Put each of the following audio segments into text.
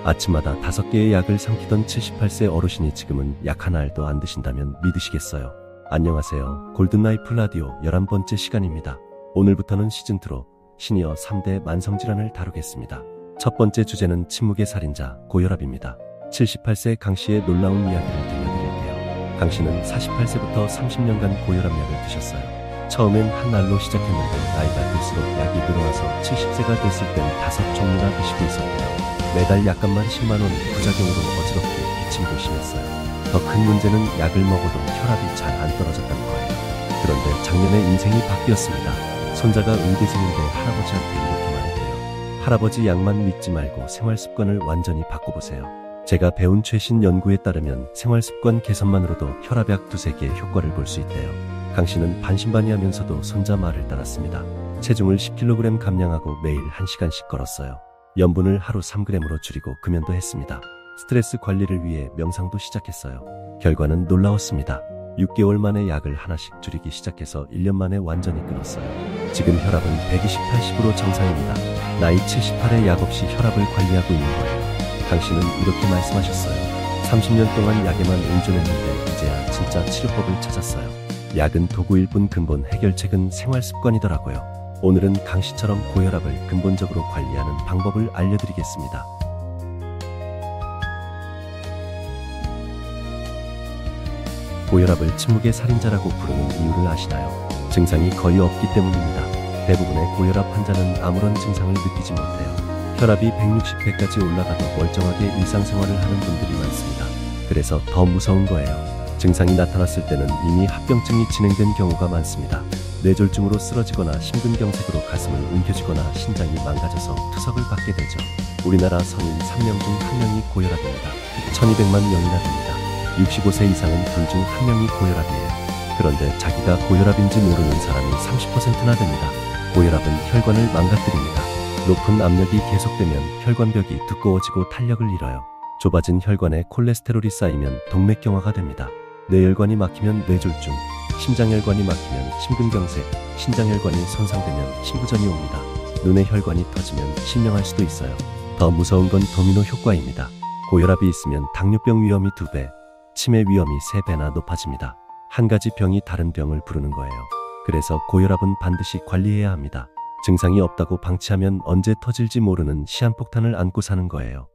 아침마다 5개의 약을 삼키던 78세 어르신이 지금은 약 하나 알도 안 드신다면 믿으시겠어요? 안녕하세요. 골든라이프 라디오 11번째 시간입니다. 오늘부터는 시즌2로 시니어 3대 만성질환을 다루겠습니다. 첫 번째 주제는 침묵의 살인자 고혈압입니다. 78세 강씨의 놀라운 이야기를 들려드릴게요. 강씨는 48세부터 30년간 고혈압약을 드셨어요. 처음엔 한 알로 시작했는데 나이가 들수록 약이 늘어나서 70세가 됐을 땐 5종류나 드시고 있었대요. 매달 약값만 10만원, 부작용으로 어지럽게 기침도 심했어요. 더 큰 문제는 약을 먹어도 혈압이 잘 안 떨어졌다는 거예요. 그런데 작년에 인생이 바뀌었습니다. 손자가 의대생인데 할아버지한테 이렇게 말했대요. 할아버지 약만 믿지 말고 생활습관을 완전히 바꿔보세요. 제가 배운 최신 연구에 따르면 생활습관 개선만으로도 혈압약 2-3개의 효과를 볼 수 있대요. 강씨는 반신반의하면서도 손자 말을 따랐습니다. 체중을 10kg 감량하고 매일 1시간씩 걸었어요. 염분을 하루 3g으로 줄이고 금연도 했습니다. 스트레스 관리를 위해 명상도 시작했어요. 결과는 놀라웠습니다. 6개월 만에 약을 하나씩 줄이기 시작해서 1년 만에 완전히 끊었어요. 지금 혈압은 120/80으로 정상입니다. 나이 78에 약 없이 혈압을 관리하고 있는 거예요. 강씨는 이렇게 말씀하셨어요. 30년 동안 약에만 의존했는데 이제야 진짜 치료법을 찾았어요. 약은 도구일 뿐 근본 해결책은 생활습관이더라고요. 오늘은 강씨처럼 고혈압을 근본적으로 관리하는 방법을 알려드리겠습니다. 고혈압을 침묵의 살인자라고 부르는 이유를 아시나요? 증상이 거의 없기 때문입니다. 대부분의 고혈압 환자는 아무런 증상을 느끼지 못해요. 혈압이 160배까지 올라가도 멀쩡하게 일상생활을 하는 분들이 많습니다. 그래서 더 무서운 거예요. 증상이 나타났을 때는 이미 합병증이 진행된 경우가 많습니다. 뇌졸중으로 쓰러지거나 심근경색으로 가슴을 움켜쥐거나 신장이 망가져서 투석을 받게 되죠. 우리나라 성인 3명 중 1명이 고혈압입니다. 1200만 명이나 됩니다. 65세 이상은 둘 중 1명이 고혈압이에요. 그런데 자기가 고혈압인지 모르는 사람이 30%나 됩니다. 고혈압은 혈관을 망가뜨립니다. 높은 압력이 계속되면 혈관벽이 두꺼워지고 탄력을 잃어요. 좁아진 혈관에 콜레스테롤이 쌓이면 동맥경화가 됩니다. 뇌혈관이 막히면 뇌졸중, 심장혈관이 막히면 심근경색, 신장혈관이 손상되면 심부전이 옵니다. 눈의 혈관이 터지면 실명할 수도 있어요. 더 무서운 건 도미노 효과입니다. 고혈압이 있으면 당뇨병 위험이 2배, 치매 위험이 3배나 높아집니다. 한 가지 병이 다른 병을 부르는 거예요. 그래서 고혈압은 반드시 관리해야 합니다. 증상이 없다고 방치하면 언제 터질지 모르는 시한폭탄을 안고 사는 거예요.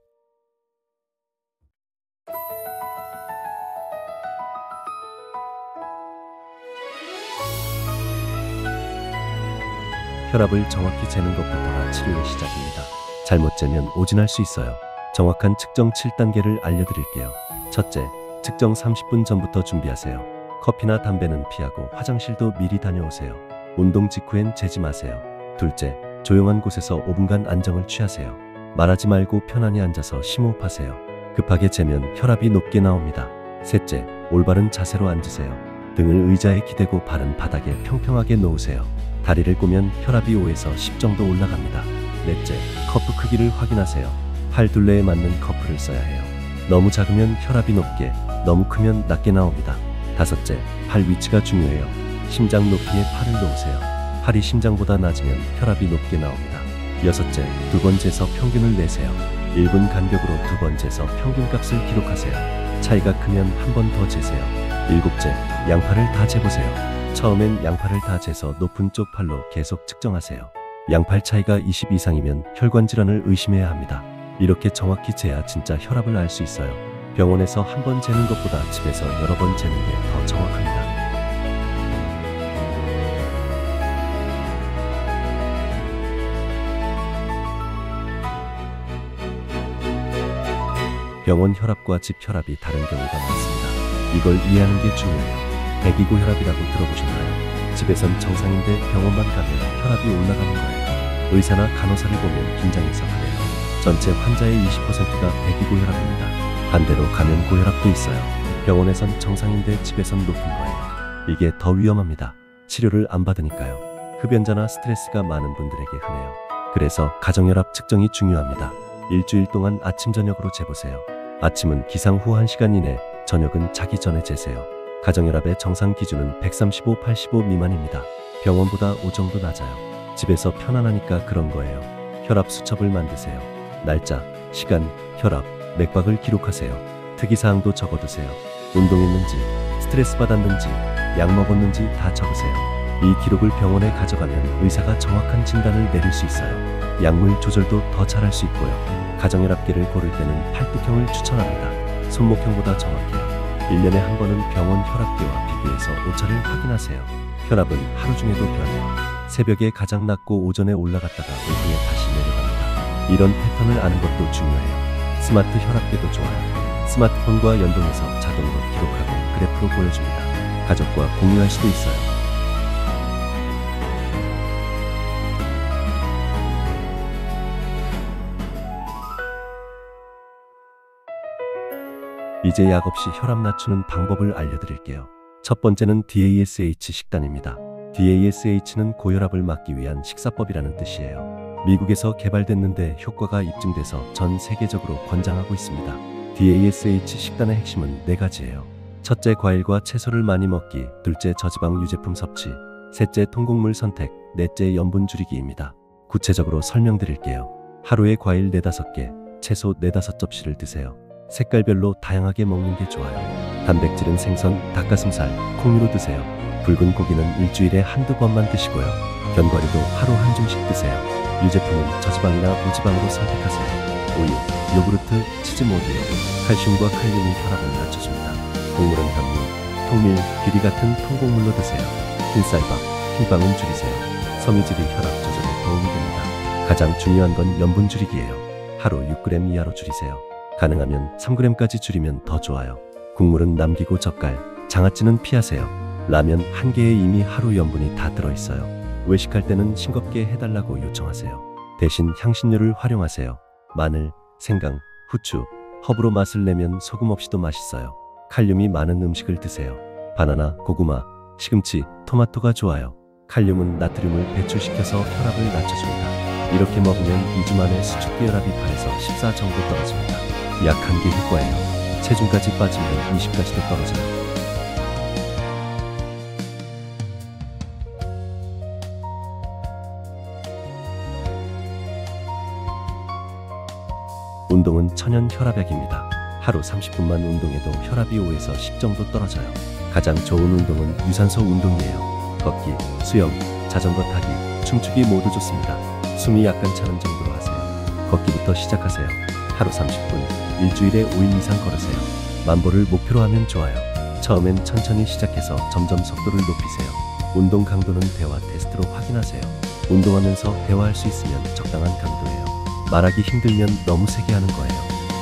혈압을 정확히 재는 것부터가 치료의 시작입니다. 잘못 재면 오진할 수 있어요. 정확한 측정 7단계를 알려드릴게요. 첫째, 측정 30분 전부터 준비하세요. 커피나 담배는 피하고 화장실도 미리 다녀오세요. 운동 직후엔 재지 마세요. 둘째, 조용한 곳에서 5분간 안정을 취하세요. 말하지 말고 편안히 앉아서 심호흡하세요. 급하게 재면 혈압이 높게 나옵니다. 셋째, 올바른 자세로 앉으세요. 등을 의자에 기대고 발은 바닥에 평평하게 놓으세요. 다리를 꼬면 혈압이 5에서 10 정도 올라갑니다. 넷째, 커프 크기를 확인하세요. 팔 둘레에 맞는 커프를 써야 해요. 너무 작으면 혈압이 높게, 너무 크면 낮게 나옵니다. 다섯째, 팔 위치가 중요해요. 심장 높이에 팔을 놓으세요. 팔이 심장보다 낮으면 혈압이 높게 나옵니다. 여섯째, 2번 재서 평균을 내세요. 1분 간격으로 2번 재서 평균값을 기록하세요. 차이가 크면 한 번 더 재세요. 일곱째, 양팔을 다 재보세요. 처음엔 양팔을 다 재서 높은 쪽 팔로 계속 측정하세요. 양팔 차이가 20 이상이면 혈관 질환을 의심해야 합니다. 이렇게 정확히 재야 진짜 혈압을 알 수 있어요. 병원에서 한 번 재는 것보다 집에서 여러 번 재는 게 더 정확합니다. 병원 혈압과 집 혈압이 다른 경우가 많습니다. 이걸 이해하는 게 중요해요. 대기고혈압이라고 들어보셨나요? 집에선 정상인데 병원만 가면 혈압이 올라가는 거예요. 의사나 간호사를 보면 긴장해서 그래요. 전체 환자의 20%가 대기고혈압입니다. 반대로 감염고혈압도 있어요. 병원에선 정상인데 집에선 높은 거예요. 이게 더 위험합니다. 치료를 안 받으니까요. 흡연자나 스트레스가 많은 분들에게 흔해요. 그래서 가정혈압 측정이 중요합니다. 일주일 동안 아침 저녁으로 재보세요. 아침은 기상 후 1시간 이내, 저녁은 자기 전에 재세요. 가정혈압의 정상 기준은 135, 85 미만입니다. 병원보다 5 정도 낮아요. 집에서 편안하니까 그런 거예요. 혈압 수첩을 만드세요. 날짜, 시간, 혈압, 맥박을 기록하세요. 특이사항도 적어두세요. 운동했는지, 스트레스 받았는지, 약 먹었는지 다 적으세요. 이 기록을 병원에 가져가면 의사가 정확한 진단을 내릴 수 있어요. 약물 조절도 더 잘할 수 있고요. 가정혈압계를 고를 때는 팔뚝형을 추천합니다. 손목형보다 정확해요. 1년에 한 번은 병원 혈압계와 비교해서 오차를 확인하세요. 혈압은 하루 중에도 변해요. 새벽에 가장 낮고 오전에 올라갔다가 오후에 다시 내려갑니다. 이런 패턴을 아는 것도 중요해요. 스마트 혈압계도 좋아요. 스마트폰과 연동해서 자동으로 기록하고 그래프로 보여줍니다. 가족과 공유할 수도 있어요. 이제 약 없이 혈압 낮추는 방법을 알려드릴게요. 첫 번째는 DASH 식단입니다. DASH는 고혈압을 막기 위한 식사법이라는 뜻이에요. 미국에서 개발됐는데 효과가 입증돼서 전 세계적으로 권장하고 있습니다. DASH 식단의 핵심은 4가지예요. 첫째, 과일과 채소를 많이 먹기. 둘째, 저지방 유제품 섭취. 셋째, 통곡물 선택. 넷째, 염분 줄이기입니다. 구체적으로 설명드릴게요. 하루에 과일 4-5개, 채소 4-5접시를 드세요. 색깔별로 다양하게 먹는 게 좋아요. 단백질은 생선, 닭가슴살, 콩으로 드세요. 붉은 고기는 일주일에 한두 번만 드시고요. 견과류도 하루 한 종씩 드세요. 유제품은 저지방이나 무지방으로 선택하세요. 우유, 요구르트, 치즈 모두요. 칼슘과 칼륨이 혈압을 낮춰줍니다. 곡물은 현미, 통밀, 귀리 같은 통곡물로 드세요. 흰쌀밥, 흰빵은 줄이세요. 섬유질이 혈압 조절에 도움이 됩니다. 가장 중요한 건 염분 줄이기예요. 하루 6g 이하로 줄이세요. 가능하면 3g까지 줄이면 더 좋아요. 국물은 남기고 젓갈, 장아찌는 피하세요. 라면 한 개에 이미 하루 염분이 다 들어있어요. 외식할 때는 싱겁게 해달라고 요청하세요. 대신 향신료를 활용하세요. 마늘, 생강, 후추, 허브로 맛을 내면 소금 없이도 맛있어요. 칼륨이 많은 음식을 드세요. 바나나, 고구마, 시금치, 토마토가 좋아요. 칼륨은 나트륨을 배출시켜서 혈압을 낮춰줍니다. 이렇게 먹으면 2주 만에 수축기혈압이 8에서 14 정도 떨어집니다. 약 한 개 효과예요. 체중까지 빠지면 20까지도 떨어져요. 운동은 천연 혈압약입니다. 하루 30분만 운동해도 혈압이 5에서 10 정도 떨어져요. 가장 좋은 운동은 유산소 운동이에요. 걷기, 수영, 자전거 타기, 춤추기 모두 좋습니다. 숨이 약간 차는 정도로 하세요. 걷기부터 시작하세요. 하루 30분, 일주일에 5일 이상 걸으세요. 만보를 목표로 하면 좋아요. 처음엔 천천히 시작해서 점점 속도를 높이세요. 운동 강도는 대화 테스트로 확인하세요. 운동하면서 대화할 수 있으면 적당한 강도예요. 말하기 힘들면 너무 세게 하는 거예요.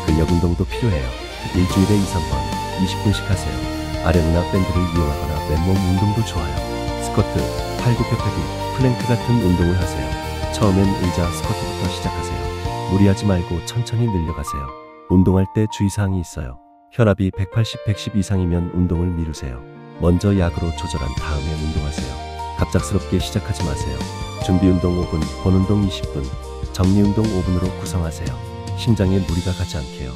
근력 운동도 필요해요. 일주일에 2-3번, 20분씩 하세요. 아령이나 밴드를 이용하거나 맨몸 운동도 좋아요. 스쿼트, 팔굽혀펴기, 플랭크 같은 운동을 하세요. 처음엔 의자 스쿼트부터 시작하세요. 무리하지 말고 천천히 늘려가세요. 운동할 때 주의사항이 있어요. 혈압이 180, 110 이상이면 운동을 미루세요. 먼저 약으로 조절한 다음에 운동하세요. 갑작스럽게 시작하지 마세요. 준비운동 5분, 본운동 20분, 정리운동 5분으로 구성하세요. 심장에 무리가 가지 않게요.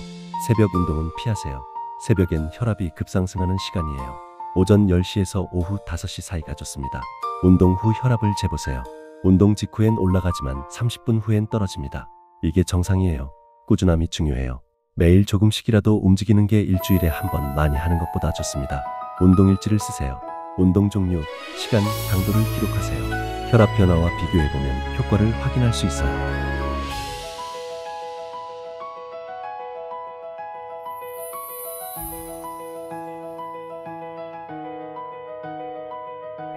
새벽 운동은 피하세요. 새벽엔 혈압이 급상승하는 시간이에요. 오전 10시에서 오후 5시 사이가 좋습니다. 운동 후 혈압을 재보세요. 운동 직후엔 올라가지만 30분 후엔 떨어집니다. 이게 정상이에요. 꾸준함이 중요해요. 매일 조금씩이라도 움직이는 게 일주일에 한 번 많이 하는 것보다 좋습니다. 운동일지를 쓰세요. 운동 종류, 시간, 강도를 기록하세요. 혈압 변화와 비교해보면 효과를 확인할 수 있어요.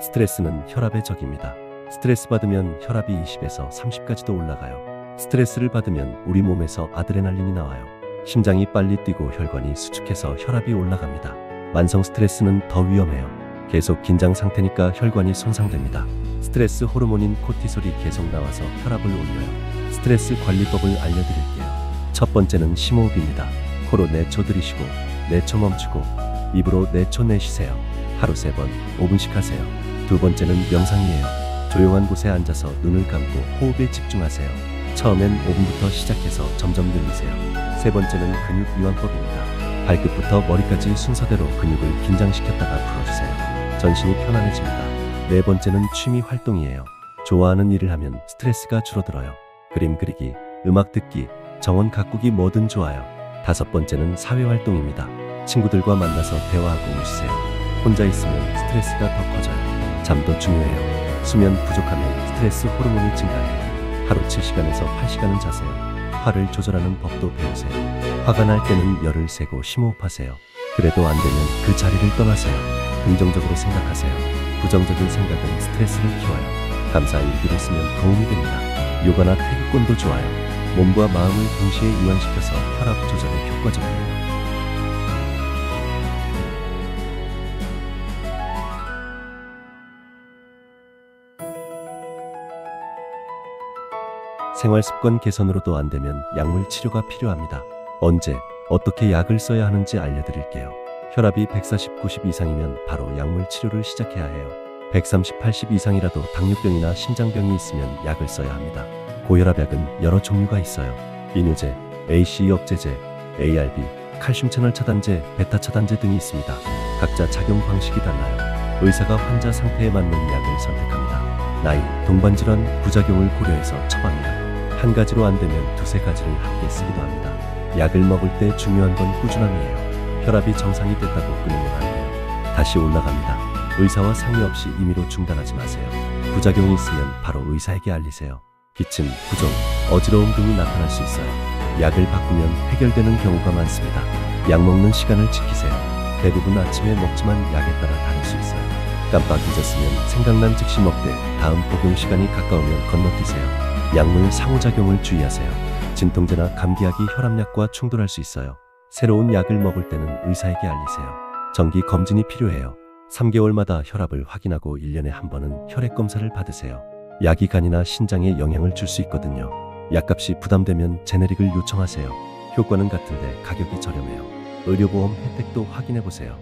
스트레스는 혈압의 적입니다. 스트레스 받으면 혈압이 20에서 30까지도 올라가요. 스트레스를 받으면 우리 몸에서 아드레날린이 나와요. 심장이 빨리 뛰고 혈관이 수축해서 혈압이 올라갑니다. 만성 스트레스는 더 위험해요. 계속 긴장 상태니까 혈관이 손상됩니다. 스트레스 호르몬인 코티솔이 계속 나와서 혈압을 올려요. 스트레스 관리법을 알려드릴게요. 첫 번째는 심호흡입니다. 코로 4초 들이쉬고 4초 멈추고 입으로 4초 내쉬세요. 하루 3번 5분씩 하세요. 두 번째는 명상이에요. 조용한 곳에 앉아서 눈을 감고 호흡에 집중하세요. 처음엔 5분부터 시작해서 점점 늘리세요. 세 번째는 근육 이완법입니다. 발끝부터 머리까지 순서대로 근육을 긴장시켰다가 풀어주세요. 전신이 편안해집니다. 네 번째는 취미 활동이에요. 좋아하는 일을 하면 스트레스가 줄어들어요. 그림 그리기, 음악 듣기, 정원 가꾸기 뭐든 좋아요. 다섯 번째는 사회활동입니다. 친구들과 만나서 대화하고 웃으세요. 혼자 있으면 스트레스가 더 커져요. 잠도 중요해요. 수면 부족하면 스트레스 호르몬이 증가해요. 하루 7시간에서 8시간은 자세요. 화를 조절하는 법도 배우세요. 화가 날 때는 열을 세고 심호흡하세요. 그래도 안 되면 그 자리를 떠나세요. 긍정적으로 생각하세요. 부정적인 생각은 스트레스를 키워요. 감사 일기를 쓰면 도움이 됩니다. 요가나 태극권도 좋아요. 몸과 마음을 동시에 이완시켜서 혈압 조절에 효과적이에요. 생활습관 개선으로도 안 되면 약물 치료가 필요합니다. 언제, 어떻게 약을 써야 하는지 알려드릴게요. 혈압이 140, 90 이상이면 바로 약물 치료를 시작해야 해요. 130, 80 이상이라도 당뇨병이나 심장병이 있으면 약을 써야 합니다. 고혈압약은 여러 종류가 있어요. 이뇨제, ACE 억제제, ARB, 칼슘 채널 차단제, 베타 차단제 등이 있습니다. 각자 작용 방식이 달라요. 의사가 환자 상태에 맞는 약을 선택합니다. 나이, 동반질환, 부작용을 고려해서 처방해요. 한 가지로 안 되면 두세 가지를 함께 쓰기도 합니다. 약을 먹을 때 중요한 건 꾸준함이에요. 혈압이 정상이 됐다고 끊으면 안 돼요. 다시 올라갑니다. 의사와 상의 없이 임의로 중단하지 마세요. 부작용이 있으면 바로 의사에게 알리세요. 기침, 부종, 어지러움 등이 나타날 수 있어요. 약을 바꾸면 해결되는 경우가 많습니다. 약 먹는 시간을 지키세요. 대부분 아침에 먹지만 약에 따라 다를 수 있어요. 깜빡 잊었으면 생각난 즉시 먹되 다음 복용 시간이 가까우면 건너뛰세요. 약물 상호작용을 주의하세요. 진통제나 감기약이 혈압약과 충돌할 수 있어요. 새로운 약을 먹을 때는 의사에게 알리세요. 정기 검진이 필요해요. 3개월마다 혈압을 확인하고 1년에 한 번은 혈액 검사를 받으세요. 약이 간이나 신장에 영향을 줄 수 있거든요. 약값이 부담되면 제네릭을 요청하세요. 효과는 같은데 가격이 저렴해요. 의료보험 혜택도 확인해보세요.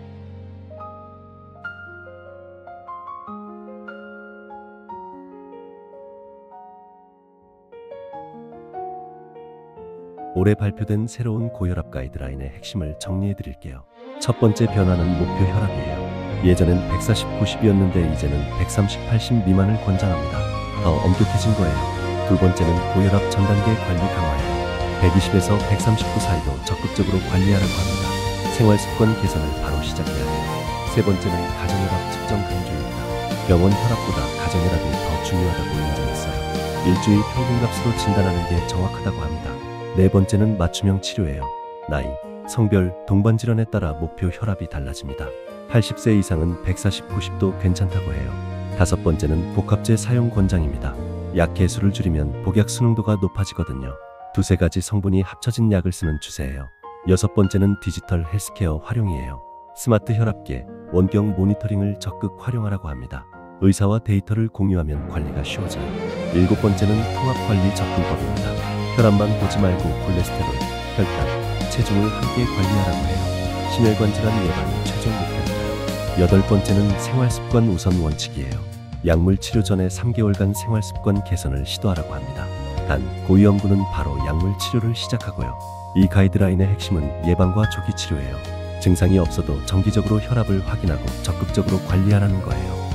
올해 발표된 새로운 고혈압 가이드라인의 핵심을 정리해드릴게요. 첫 번째 변화는 목표 혈압이에요. 예전엔 140, 90이었는데 이제는 130, 80 미만을 권장합니다. 더 엄격해진 거예요. 두 번째는 고혈압 전 단계 관리 강화예요. 120에서 139 사이도 적극적으로 관리하라고 합니다. 생활습관 개선을 바로 시작해야 해요. 세 번째는 가정혈압 측정 강조입니다. 병원 혈압보다 가정혈압이 더 중요하다고 인정했어요. 일주일 평균값으로 진단하는 게 정확하다고 합니다. 네 번째는 맞춤형 치료예요. 나이, 성별, 동반질환에 따라 목표 혈압이 달라집니다. 80세 이상은 140, 90도 괜찮다고 해요. 다섯 번째는 복합제 사용 권장입니다. 약 개수를 줄이면 복약 수능도가 높아지거든요. 두세 가지 성분이 합쳐진 약을 쓰는 추세예요. 여섯 번째는 디지털 헬스케어 활용이에요. 스마트 혈압계, 원격 모니터링을 적극 활용하라고 합니다. 의사와 데이터를 공유하면 관리가 쉬워져요. 일곱 번째는 통합관리 접근법입니다. 혈압만 보지 말고 콜레스테롤, 혈당, 체중을 함께 관리하라고 해요. 심혈관 질환 예방이 최종 목표입니다. 여덟 번째는 생활습관 우선 원칙이에요. 약물 치료 전에 3개월간 생활습관 개선을 시도하라고 합니다. 단, 고위험군은 바로 약물 치료를 시작하고요. 이 가이드라인의 핵심은 예방과 조기 치료예요. 증상이 없어도 정기적으로 혈압을 확인하고 적극적으로 관리하라는 거예요.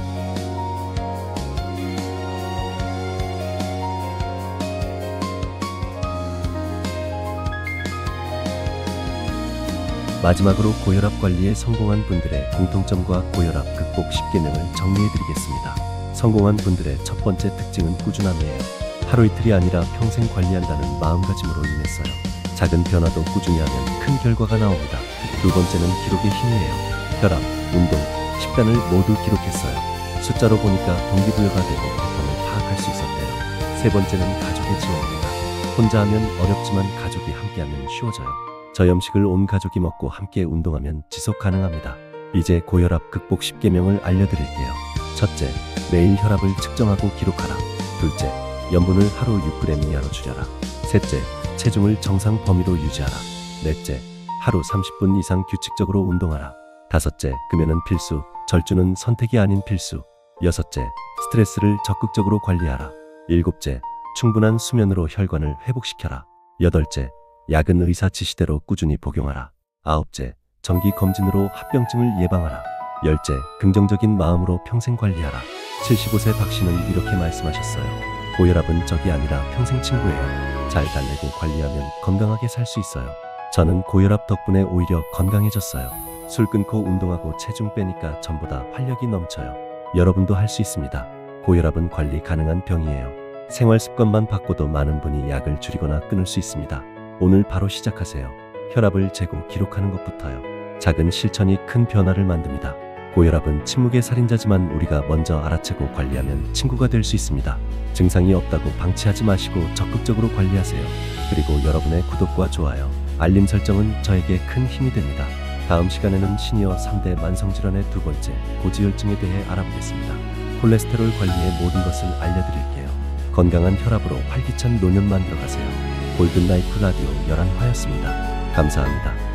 마지막으로 고혈압 관리에 성공한 분들의 공통점과 고혈압 극복 10개명을 정리해드리겠습니다. 성공한 분들의 첫 번째 특징은 꾸준함이에요. 하루 이틀이 아니라 평생 관리한다는 마음가짐으로 인했어요. 작은 변화도 꾸준히 하면 큰 결과가 나옵니다. 두 번째는 기록의 힘이에요. 혈압, 운동, 식단을 모두 기록했어요. 숫자로 보니까 동기부여가 되고 패턴을 파악할 수 있었대요. 세 번째는 가족의 지원입니다. 혼자 하면 어렵지만 가족이 함께하면 쉬워져요. 저염식을 온 가족이 먹고 함께 운동하면 지속 가능합니다. 이제 고혈압 극복 10개명을 알려드릴게요. 첫째, 매일 혈압을 측정하고 기록하라. 둘째, 염분을 하루 6g 이하로 줄여라. 셋째, 체중을 정상 범위로 유지하라. 넷째, 하루 30분 이상 규칙적으로 운동하라. 다섯째, 금연은 필수, 절주는 선택이 아닌 필수. 여섯째, 스트레스를 적극적으로 관리하라. 일곱째, 충분한 수면으로 혈관을 회복시켜라. 여덟째, 약은 의사 지시대로 꾸준히 복용하라. 아홉째, 정기 검진으로 합병증을 예방하라. 열째, 긍정적인 마음으로 평생 관리하라. 75세 박 씨는 이렇게 말씀하셨어요. 고혈압은 적이 아니라 평생 친구예요. 잘 달래고 관리하면 건강하게 살 수 있어요. 저는 고혈압 덕분에 오히려 건강해졌어요. 술 끊고 운동하고 체중 빼니까 전보다 활력이 넘쳐요. 여러분도 할 수 있습니다. 고혈압은 관리 가능한 병이에요. 생활 습관만 바꿔도 많은 분이 약을 줄이거나 끊을 수 있습니다. 오늘 바로 시작하세요. 혈압을 재고 기록하는 것부터요. 작은 실천이 큰 변화를 만듭니다. 고혈압은 침묵의 살인자지만 우리가 먼저 알아채고 관리하면 친구가 될 수 있습니다. 증상이 없다고 방치하지 마시고 적극적으로 관리하세요. 그리고 여러분의 구독과 좋아요, 알림 설정은 저에게 큰 힘이 됩니다. 다음 시간에는 시니어 3대 만성질환의 두 번째, 고지혈증에 대해 알아보겠습니다. 콜레스테롤 관리의 모든 것을 알려드릴게요. 건강한 혈압으로 활기찬 노년 만들어가세요. 골든라이프 라디오 11화였습니다. 감사합니다.